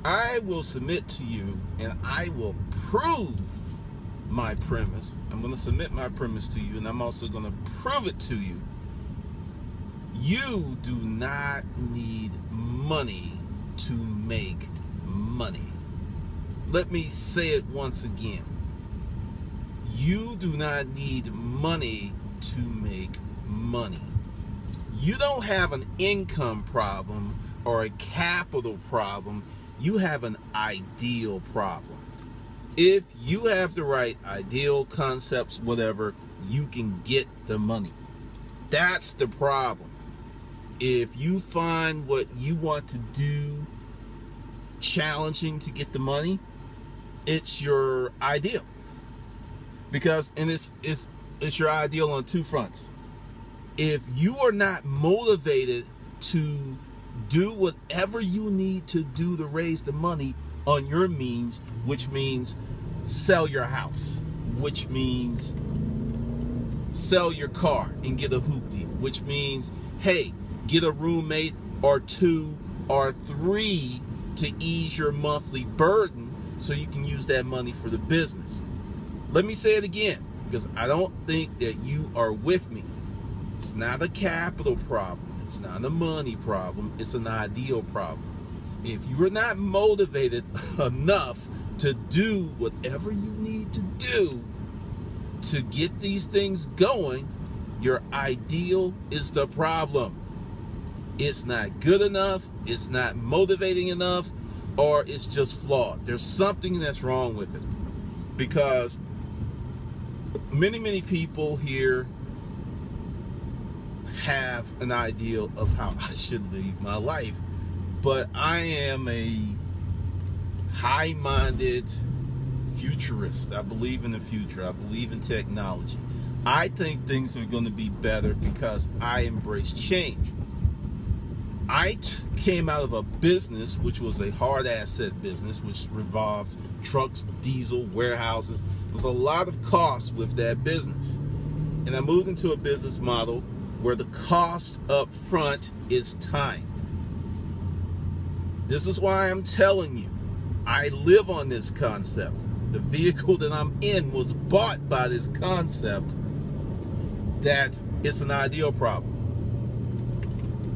I will submit to you and I will prove my premise. I'm going to submit my premise to you, and I'm also going to prove it to you. You do not need money to make money. Let me say it once again. You do not need money to make money. You don't have an income problem or a capital problem. You have an ideal problem. If you have the right ideal concepts, whatever, you can get the money. That's the problem. If you find what you want to do challenging to get the money, it's your ideal. Because, and it's your ideal on two fronts. If you are not motivated to do whatever you need to do to raise the money on your means, which means sell your house, which means sell your car and get a hoopty, which means, hey, get a roommate or two or three to ease your monthly burden so you can use that money for the business. Let me say it again, because I don't think that you are with me. It's not a capital problem. It's not a money problem. It's an ideal problem. If you are not motivated enough to do whatever you need to do to get these things going, your ideal is the problem. It's not good enough, it's not motivating enough, or it's just flawed. There's something that's wrong with it. Because many people here have an ideal of how I should live my life, but I am a high-minded futurist. I believe in the future. I believe in technology. I think things are going to be better because I embrace change. I came out of a business which was a hard asset business, which revolved trucks, diesel, warehouses. There was a lot of costs with that business. And I moved into a business model where the cost up front is time. This is why I'm telling you, I live on this concept. The vehicle that I'm in was bought by this concept that it's an ideal problem.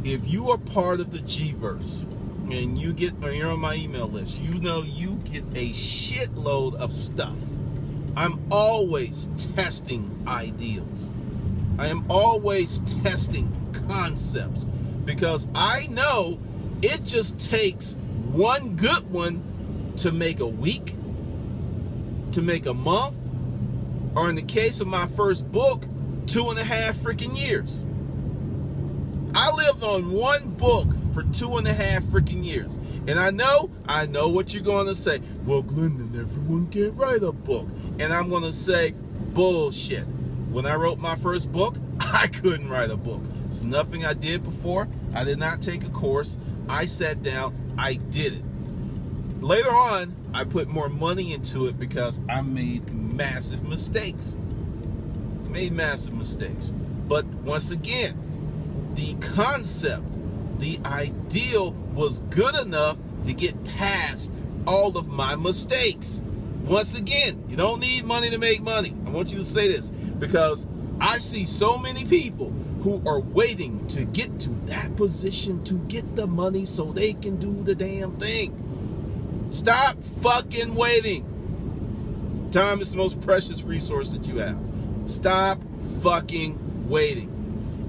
If you are part of the G-verse and you're on my email list, you know you get a shitload of stuff. I'm always testing ideals. I am always testing concepts because I know it just takes one good one to make a week, to make a month, or in the case of my first book, 2.5 freaking years. I lived on one book for 2.5 freaking years. And I know what you're going to say. Well, Glendon, everyone can't write a book. And I'm going to say, bullshit. When I wrote my first book, I couldn't write a book. There's nothing I did before. I did not take a course. I sat down. I did it. Later on, I put more money into it because I made massive mistakes. But once again, the concept, the ideal was good enough to get past all of my mistakes. Once again, you don't need money to make money. I want you to say this because I see so many people who are waiting to get to that position to get the money so they can do the damn thing. Stop fucking waiting. Time is the most precious resource that you have. Stop fucking waiting.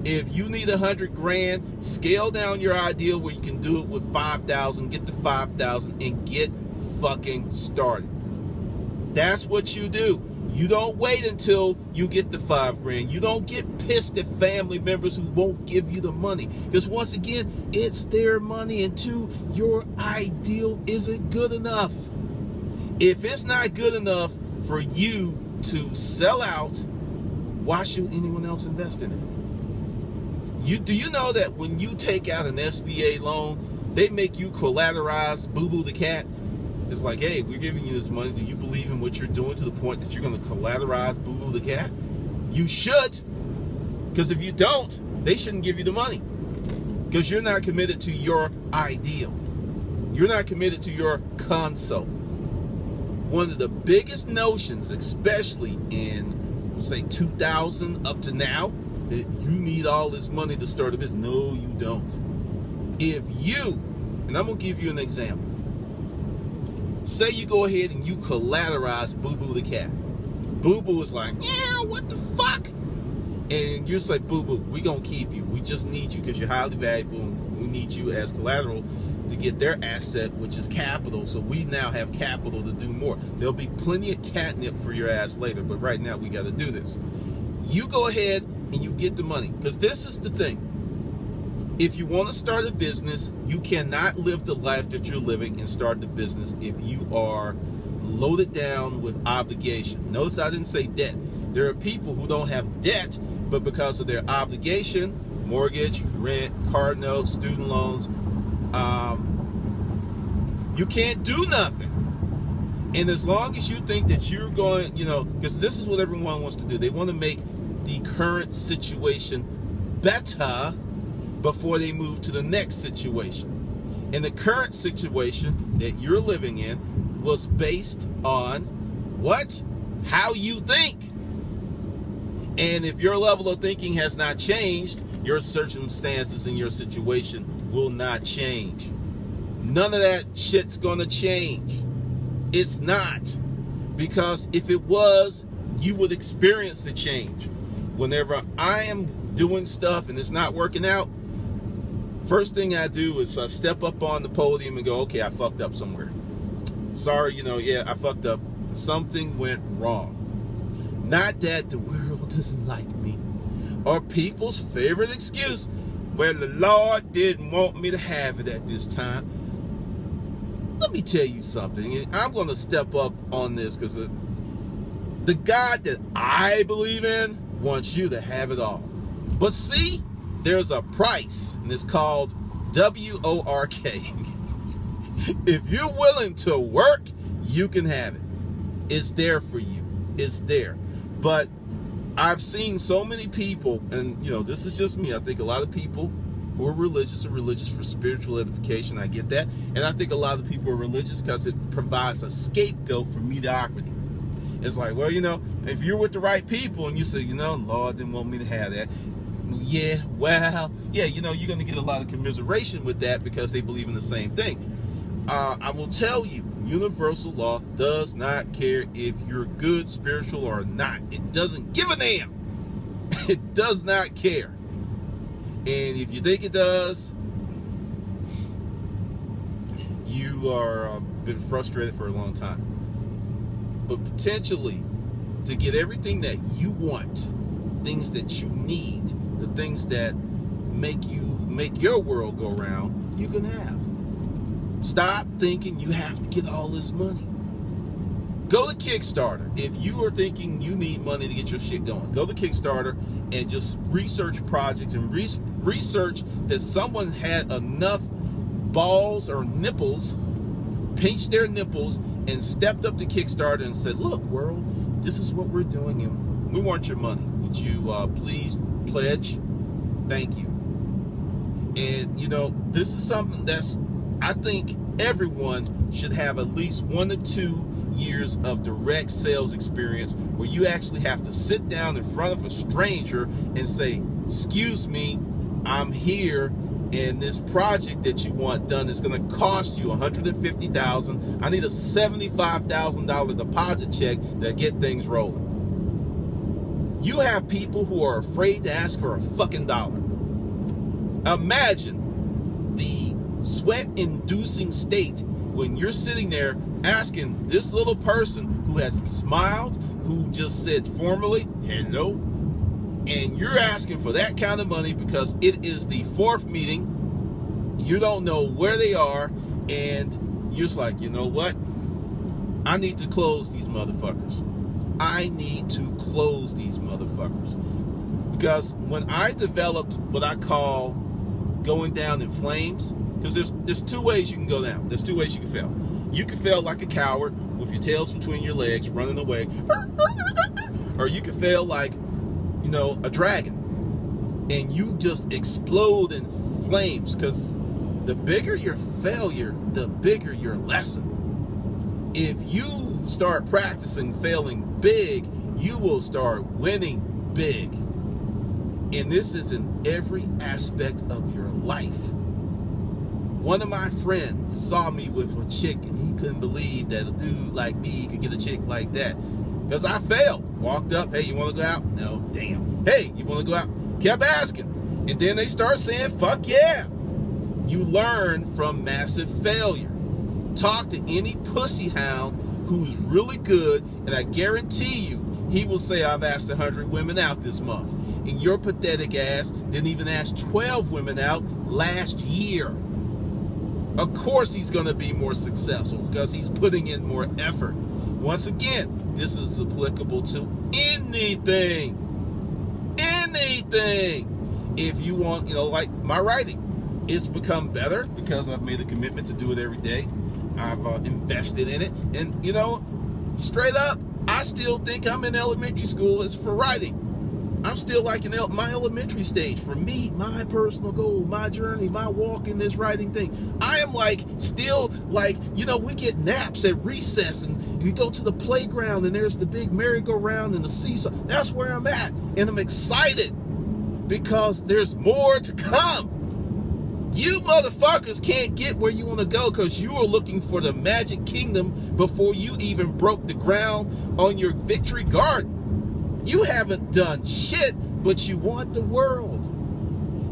If you need 100 grand, scale down your ideal where you can do it with 5,000, get to 5,000 and get fucking started. That's what you do. You don't wait until you get the 5 grand. You don't get pissed at family members who won't give you the money. Because once again, it's their money. And two, your ideal isn't good enough. If it's not good enough for you to sell out, why should anyone else invest in it? Do you know that when you take out an SBA loan, they make you collateralize Boo Boo the cat? It's like, hey, we're giving you this money. Do you believe in what you're doing to the point that you're going to collateralize Boo Boo the cat? You should. Because if you don't, they shouldn't give you the money. Because you're not committed to your ideal. You're not committed to your console. One of the biggest notions, especially in, say, 2000 up to now, that you need all this money to start a business. No, you don't. If you, and I'm going to give you an example. Say you go ahead and you collateralize Boo Boo the cat. Boo Boo is like, yeah, what the fuck? And you say, Boo Boo, we going to keep you. We just need you because you're highly valuable. And we need you as collateral to get their asset, which is capital. So we now have capital to do more. There'll be plenty of catnip for your ass later, but right now we got to do this. You go ahead and you get the money, because this is the thing. If you want to start a business, you cannot live the life that you're living and start the business if you are loaded down with obligation. Notice I didn't say debt. There are people who don't have debt, but because of their obligation, mortgage, rent, car notes, student loans, you can't do nothing. And as long as you think that you're going, you know, because this is what everyone wants to do. They want to make the current situation better before they move to the next situation. And the current situation that you're living in was based on what? How you think. And if your level of thinking has not changed, your circumstances and your situation will not change. None of that shit's gonna change. It's not. Because if it was, you would experience the change. Whenever I am doing stuff and it's not working out, first thing I do is I step up on the podium and go, okay, I fucked up somewhere. Sorry, you know, yeah, I fucked up. Something went wrong. Not that the world doesn't like me, or people's favorite excuse, well, the Lord didn't want me to have it at this time. Let me tell you something, and I'm going to step up on this, because the God that I believe in wants you to have it all. But see, there's a price, and it's called W-O-R-K. If you're willing to work, you can have it. It's there for you. It's there. But I've seen so many people, and you know, this is just me. I think a lot of people who are religious for spiritual edification. I get that. And I think a lot of people are religious because it provides a scapegoat for mediocrity. It's like, well, you know, if you're with the right people and you say, you know, Lord didn't want me to have that. Yeah, well, yeah, you know, you're going to get a lot of commiseration with that because they believe in the same thing. I will tell you, universal law does not care if you're good spiritual or not. It doesn't give a damn. It does not care. And if you think it does, you are been frustrated for a long time. But potentially, to get everything that you want, things that you need, the things that make your world go round, you can have. Stop thinking you have to get all this money. Go to Kickstarter. If you are thinking you need money to get your shit going, go to Kickstarter and just research projects and research that someone had enough balls or nipples, pinched their nipples, and stepped up to Kickstarter and said, look, world, this is what we're doing, and we want your money. Would you please pledge? Thank you. And, you know, this is something that's, I think everyone should have at least 1 to 2 years of direct sales experience where you actually have to sit down in front of a stranger and say, excuse me, I'm here, and this project that you want done is going to cost you $150,000. I need a $75,000 deposit check to get things rolling. You have people who are afraid to ask for a fucking dollar. Imagine the sweat-inducing state when you're sitting there asking this little person who has smiled, who just said formally, hello, and you're asking for that kind of money because it is the 4th meeting. You don't know where they are, and you're just like, you know what? I need to close these motherfuckers. I need to close these motherfuckers. Because when I developed what I call going down in flames, because there's 2 ways you can go down. There's 2 ways you can fail. You can fail like a coward with your tails between your legs, running away. Or you can fail like, you know, a dragon. And you just explode in flames. Because The bigger your failure, the bigger your lesson. If you start practicing failing big, you will start winning big. And this is in every aspect of your life. One of my friends saw me with a chick, and he couldn't believe that a dude like me could get a chick like that. Because I failed. Walked up, hey, you want to go out? No, damn. Hey, you want to go out? Kept asking. And then they start saying, fuck yeah. You learn from massive failure. Talk to any pussy hound who's really good, and I guarantee you, he will say, I've asked 100 women out this month. And your pathetic ass didn't even ask 12 women out last year. Of course he's going to be more successful because he's putting in more effort. Once again, this is applicable to anything. Anything. If you want, you know, like my writing, it's become better because I've made a commitment to do it every day. I've invested in it. And, you know, straight up, I still think I'm in elementary school as for writing. I'm still like in my elementary stage. For me, my personal goal, my journey, my walk in this writing thing. I am like, still like, you know, we get naps at recess and we go to the playground and there's the big merry-go-round and the seesaw. That's where I'm at. And I'm excited because there's more to come. You motherfuckers can't get where you want to go because you are looking for the magic kingdom before you even broke the ground on your victory garden. You haven't done shit, but you want the world.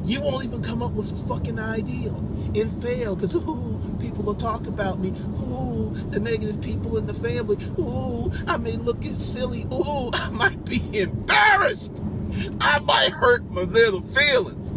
You won't even come up with a fucking idea and fail because, ooh, people will talk about me. Ooh, the negative people in the family. Ooh, I may look silly. Ooh, I might be embarrassed. I might hurt my little feelings.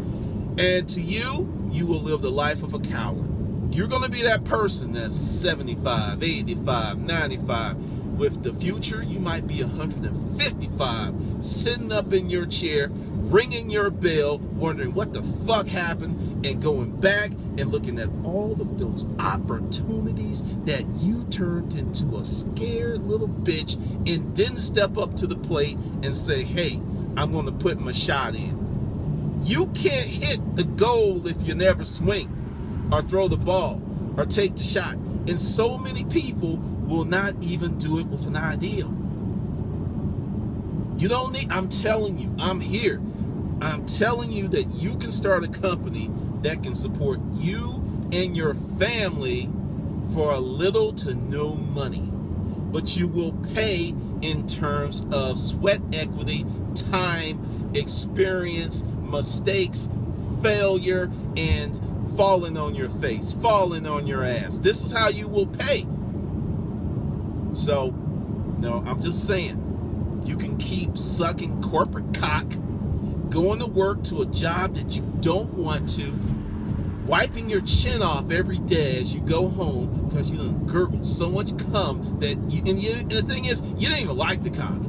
And to you, you will live the life of a coward. You're going to be that person that's 75, 85, 95. With the future, you might be 155, sitting up in your chair, ringing your bell, wondering what the fuck happened, and going back and looking at all of those opportunities that you turned into a scared little bitch and didn't step up to the plate and say, hey, I'm going to put my shot in. You can't hit the goal if you never swing or throw the ball or take the shot. And so many people will not even do it with an idea. You don't need, I'm telling you, I'm here. I'm telling you that you can start a company that can support you and your family for a little to no money. But you will pay in terms of sweat equity, time, experience, mistakes, failure, and falling on your face, falling on your ass. This is how you will pay. So, no, I'm just saying, you can keep sucking corporate cock, going to work to a job that you don't want to, wiping your chin off every day as you go home because you done gurgled so much cum that you, and the thing is, you didn't even like the cock.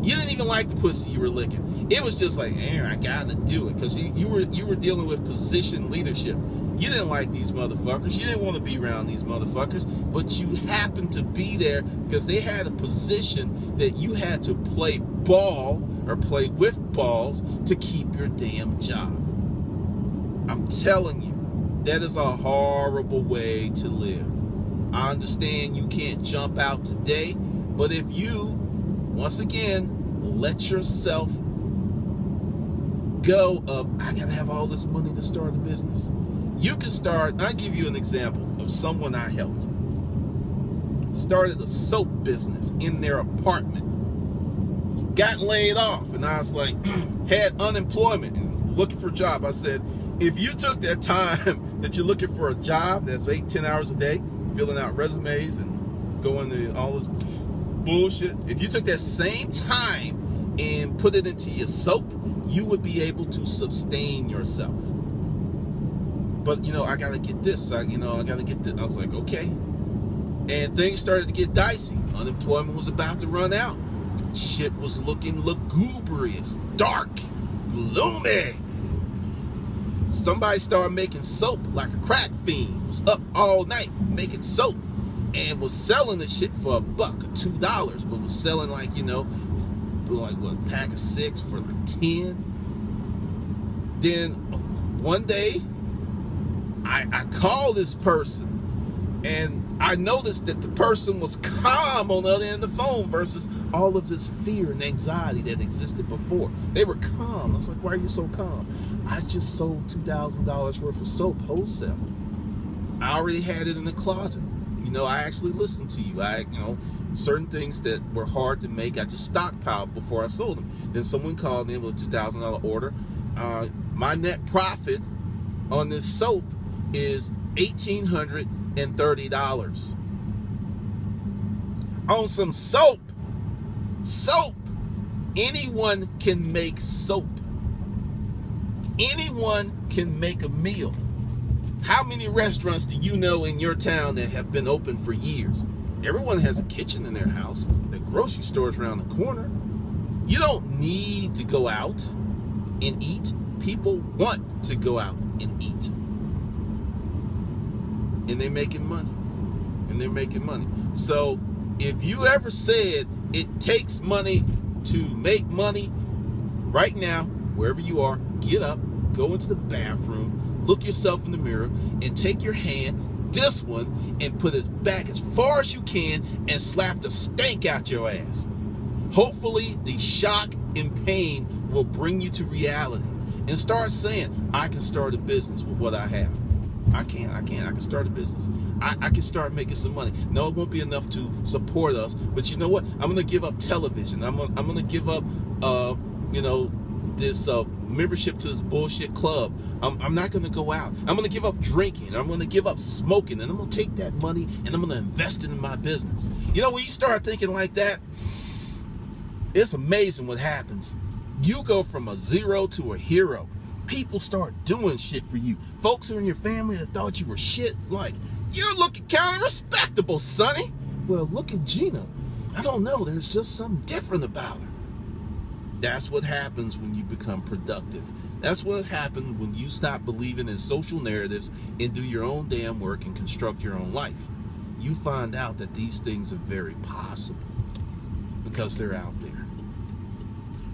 You didn't even like the pussy you were licking. It was just like, I gotta do it because you were dealing with position leadership. You didn't like these motherfuckers. You didn't want to be around these motherfuckers, but you happened to be there because they had a position that you had to play ball or play with balls to keep your damn job. I'm telling you, that is a horrible way to live. I understand you can't jump out today, but if you, once again, let yourself go of, I gotta have all this money to start a business. You can start, I'll give you an example of someone I helped. Started a soap business in their apartment. Got laid off, and I was like, had unemployment and looking for a job. I said, if you took that time that you're looking for a job that's 8-10 hours a day, filling out resumes and going to all this bullshit, if you took that same time and put it into your soap, you would be able to sustain yourself. But, you know, I got to get this. I got to get this. I was like, okay. And things started to get dicey. Unemployment was about to run out. Shit was looking lugubrious, dark, gloomy. Somebody started making soap like a crack fiend. Was up all night making soap and was selling the shit for $1 or $2, but was selling like, you know, like what, a pack of 6 for like 10. Then one day, I called this person, and I noticed that the person was calm on the other end of the phone versus all of this fear and anxiety that existed before. They were calm. I was like, why are you so calm? I just sold $2,000 worth of soap wholesale. I already had it in the closet. You know, I actually listened to you. Certain things that were hard to make, I just stockpiled before I sold them. Then someone called in with a $2,000 order. My net profit on this soap is $1,830 on some soap. Soap. Anyone can make soap. Anyone can make a meal. How many restaurants do you know in your town that have been open for years? Everyone has a kitchen in their house. The grocery store is around the corner. You don't need to go out and eat. People want to go out and eat. And they're making money. And they're making money. So if you ever said it takes money to make money, right now, wherever you are, get up, go into the bathroom, look yourself in the mirror, and take your hand, this one, and put it back as far as you can and slap the stank out your ass. Hopefully the shock and pain will bring you to reality and start saying, I can start a business with what I have. I can start a business. I can start making some money. No, it won't be enough to support us, but you know what? I'm going to give up television. I'm going to give up, this membership to this bullshit club. I'm not going to go out. I'm going to give up drinking. I'm going to give up smoking, and I'm going to take that money and I'm going to invest it in my business. You know, when you start thinking like that, it's amazing what happens. You go from a zero to a hero. People start doing shit for you. Folks who are in your family that thought you were shit, like, you're looking kind of respectable, Sonny. Well, look at Gina. I don't know, there's just something different about her. That's what happens when you become productive. That's what happens when you stop believing in social narratives and do your own damn work and construct your own life. You find out that these things are very possible because they're out there.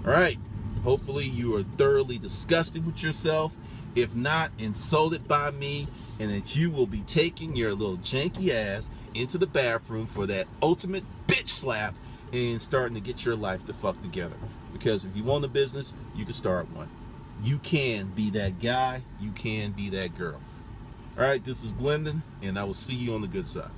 All right. Hopefully you are thoroughly disgusted with yourself. If not, insulted by me, and that you will be taking your little janky ass into the bathroom for that ultimate bitch slap and starting to get your life the fuck together. Because if you want a business, you can start one. You can be that guy. You can be that girl. All right, this is Glendon, and I will see you on the good side.